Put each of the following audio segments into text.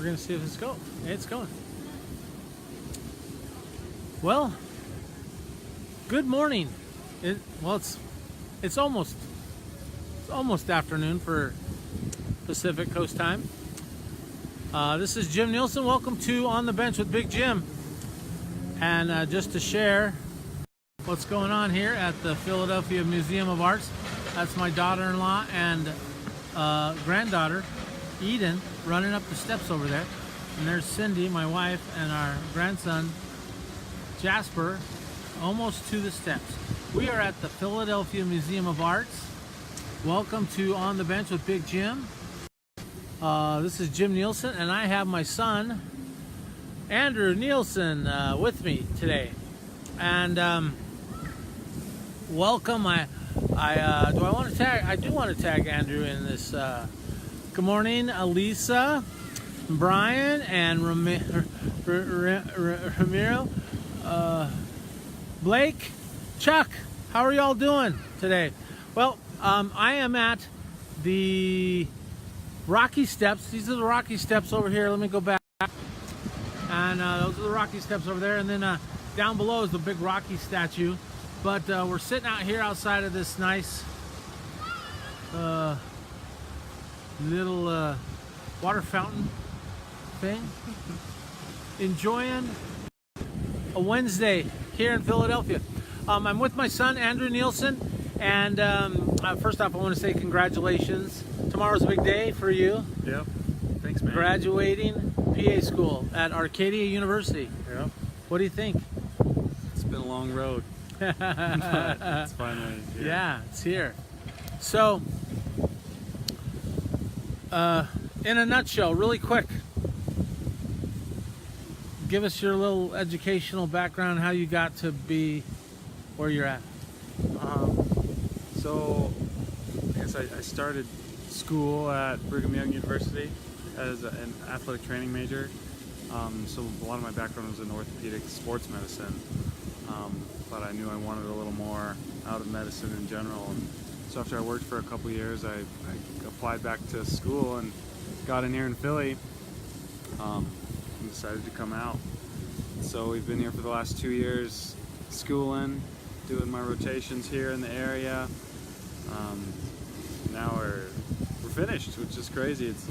We're gonna see if it's going. It's going. Well, good morning. It's almost afternoon for Pacific Coast time. This is Jim Nielsen. Welcome to On the Bench with Big Jim. And just to share what's going on here at the Philadelphia Museum of Arts. That's my daughter-in-law and granddaughter, Eden, running up the steps over there. And there's Cindy, my wife, and our grandson, Jasper, almost to the steps. We are at the Philadelphia Museum of Arts. Welcome to On the Bench with Big Jim. This is Jim Nielsen, and I have my son, Andrew Nielsen, with me today. And welcome. I do want to tag Andrew in this. Good morning, Elisa, Brian, and Ramiro, Blake, Chuck. How are y'all doing today? Well, I am at the Rocky Steps. These are the Rocky Steps over here. Let me go back. And those are the Rocky Steps over there. And then down below is the big Rocky statue. But we're sitting out here outside of this nice little water fountain thing. Enjoying a Wednesday here in Philadelphia. I'm with my son, Andrew Nielsen. And first off, I want to say congratulations. Tomorrow's a big day for you. Yep. Thanks, man. Graduating PA school at Arcadia University. Yep. What do you think? It's been a long road. But it's finally here. Yeah, it's here. So, in a nutshell, really quick, give us your little educational background, how you got to be where you're at. So, I guess I started school at Brigham University as an athletic training major. So a lot of my background was in orthopedic sports medicine, but I knew I wanted a little more out of medicine in general. And so after I worked for a couple of years, I applied back to school and got in here in Philly and decided to come out. So we've been here for the last 2 years schooling, doing my rotations here in the area. Now we're finished, which is crazy. It's a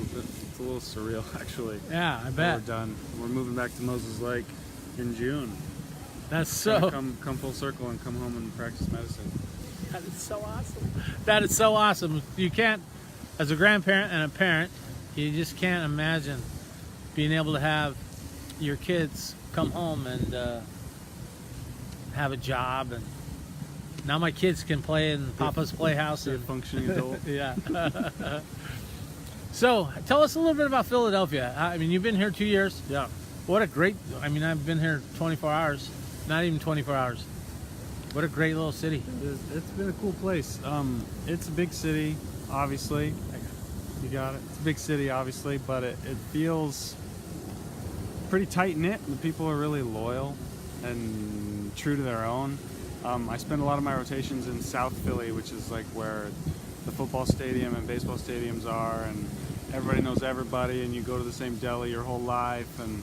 little surreal, actually. Yeah, I bet. We're done. We're moving back to Moses Lake in June. That's so... Come full circle and come home and practice medicine. That is so awesome. That is so awesome. You can't, as a grandparent and a parent, you just can't imagine being able to have your kids come home and have a job. And now my kids can play in Papa's Playhouse. Be a functioning adult. Yeah. So, tell us a little bit about Philadelphia. I mean, you've been here 2 years. Yeah. What a great, I mean, I've been here 24 hours. Not even 24 hours. What a great little city. It's been a cool place. It's a big city, obviously. You got it. It's a big city, obviously, but it feels pretty tight-knit. The people are really loyal and true to their own. I spend a lot of my rotations in South Philly, which is like where the football stadium and baseball stadiums are, and everybody knows everybody, and you go to the same deli your whole life, and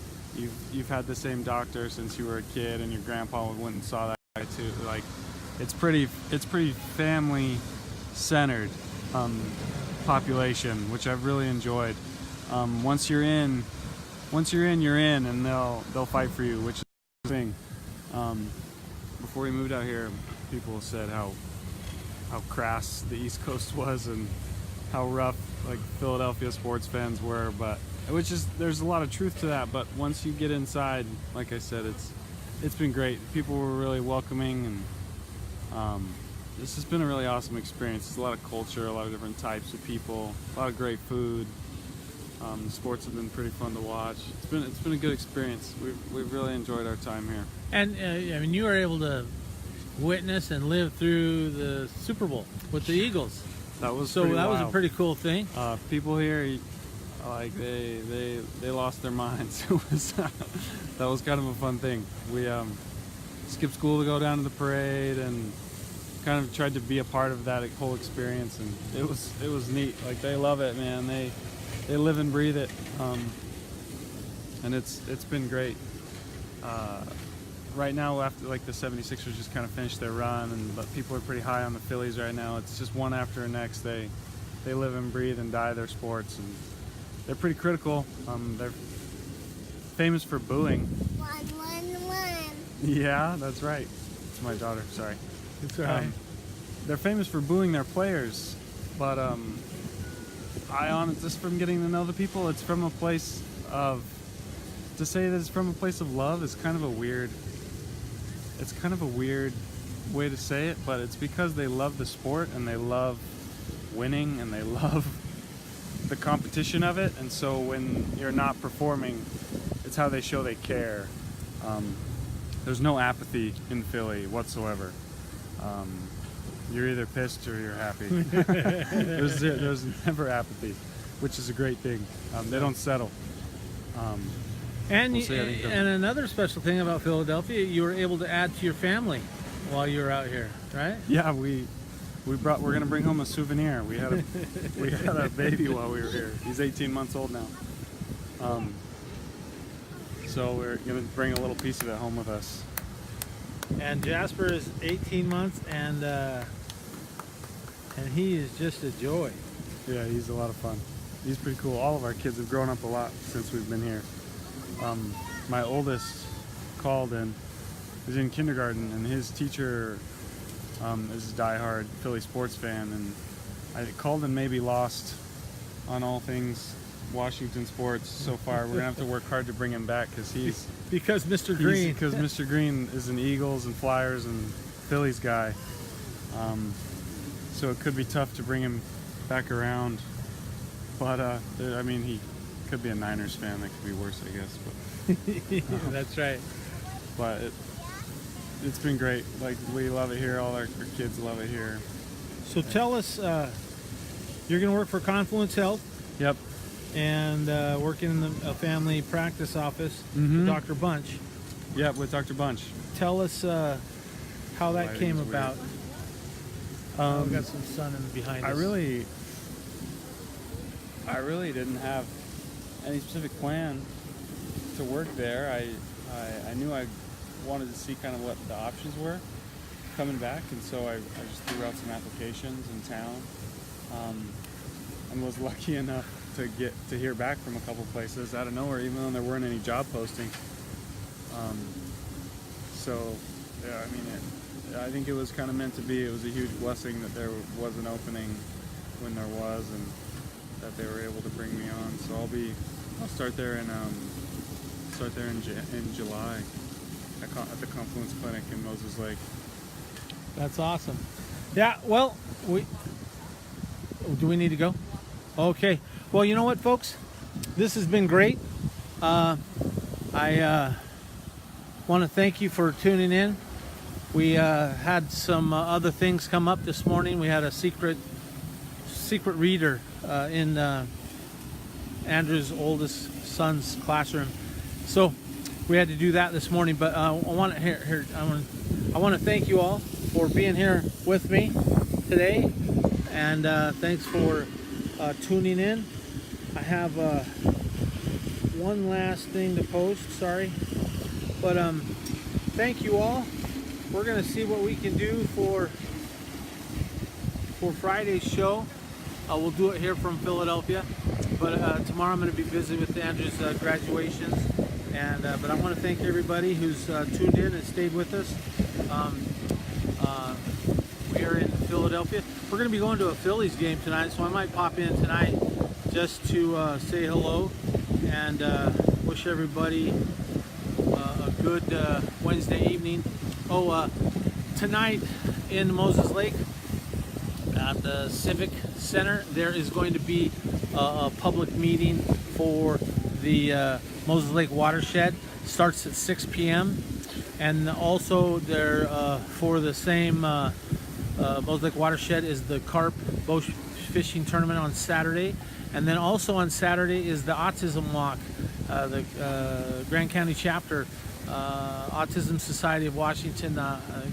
you've had the same doctor since you were a kid, and your grandpa went and saw that guy too. Like, it's pretty family centered population, which I've really enjoyed. Once you're in, you're in, and they'll fight for you, which is the thing. Before we moved out here, people said how crass the East Coast was and how rough like Philadelphia sports fans were, but there's a lot of truth to that. But once you get inside, like I said, it's been great. People were really welcoming, and this has been a really awesome experience. There's a lot of culture, a lot of different types of people, a lot of great food. The sports have been pretty fun to watch. It's been a good experience. We've really enjoyed our time here. And I mean, you were able to witness and live through the Super Bowl with the Eagles. That was was a pretty cool thing. People here, like they lost their minds. That was kind of a fun thing. We skipped school to go down to the parade and kind of tried to be a part of that whole experience, and it was neat. Like, they love it, man. They live and breathe it. and it's been great. Right now, after like the 76ers just kind of finished their run, but people are pretty high on the Phillies right now. It's just one after the next. They live and breathe and die their sports, and they're pretty critical. They're famous for booing. 1-1-1. Yeah, that's right. It's my daughter. Sorry. It's all right. They're famous for booing their players, but just from getting to know the people, it's from a place of. To say that it's from a place of love is kind of a weird. It's kind of a weird way to say it, but it's because they love the sport and they love winning and they love the competition of it. And so when you're not performing, it's how they show they care. There's no apathy in Philly whatsoever. You're either pissed or you're happy. There's never apathy, which is a great thing. They don't settle. And We'll see, I think and another special thing about Philadelphia, you were able to add to your family while you were out here, right? Yeah, we're gonna bring home a souvenir. We had a baby while we were here. He's 18 months old now. So we're gonna bring a little piece of it home with us. And Jasper is 18 months, and he is just a joy. Yeah, he's a lot of fun. He's pretty cool. All of our kids have grown up a lot since we've been here. My oldest called and is in kindergarten, and his teacher is a diehard Philly sports fan, and I called and maybe lost on all things Washington sports so far. We're gonna have to work hard to bring him back Because Mr. Green. Because Mr. Green is an Eagles and Flyers and Phillies guy. So it could be tough to bring him back around. But I mean, he could be a Niners fan. That could be worse, I guess. But That's right. but it's been great. Like, we love it here. All our kids love it here. So tell us, you're going to work for Confluence Health Yep. and working in a family practice office Mhm. with Dr. Bunch. Yep, with Dr. Bunch. Tell us how that Lighting came is weird. about. We've got some sun behind us. I really didn't have any specific plan to work there. I knew I wanted to see kind of what the options were coming back, and so I just threw out some applications in town, and was lucky enough to hear back from a couple places out of nowhere, even though there weren't any job postings. So yeah, I mean, I think it was kind of meant to be. It was a huge blessing that there was an opening when there was, and that they were able to bring me on. So I'll start there in July at the Confluence Clinic in Moses Lake. That's awesome. Yeah, well, do we need to go? Okay. Well, you know what, folks? This has been great. I want to thank you for tuning in. We had some other things come up this morning. We had a secret reader in Andrew's oldest son's classroom, so we had to do that this morning. But I want to thank you all for being here with me today, and thanks for tuning in. I have one last thing to post. Sorry, but thank you all. We're gonna see what we can do for Friday's show. We'll do it here from Philadelphia, but tomorrow I'm going to be busy with Andrew's graduations. And but I want to thank everybody who's tuned in and stayed with us. We are in Philadelphia. We're going to be going to a Phillies game tonight, so I might pop in tonight just to say hello and wish everybody a good Wednesday evening. Tonight in Moses Lake at the Civic Center, there is going to be a public meeting for the Moses Lake watershed. Starts at 6 p.m. And also there for the same Moses Lake watershed is the carp boat fishing tournament on Saturday. And then also on Saturday is the autism walk. The Grand County chapter, Autism Society of Washington,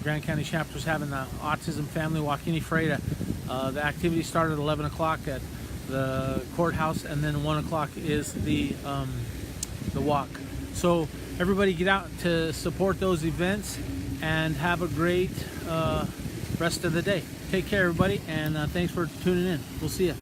Grand County chapter is having the Autism Family Walk in Ephrata. The activity started at 11 o'clock at the courthouse, and then 1 o'clock is the the walk. So everybody get out to support those events and have a great rest of the day. Take care, everybody, and thanks for tuning in. We'll see you.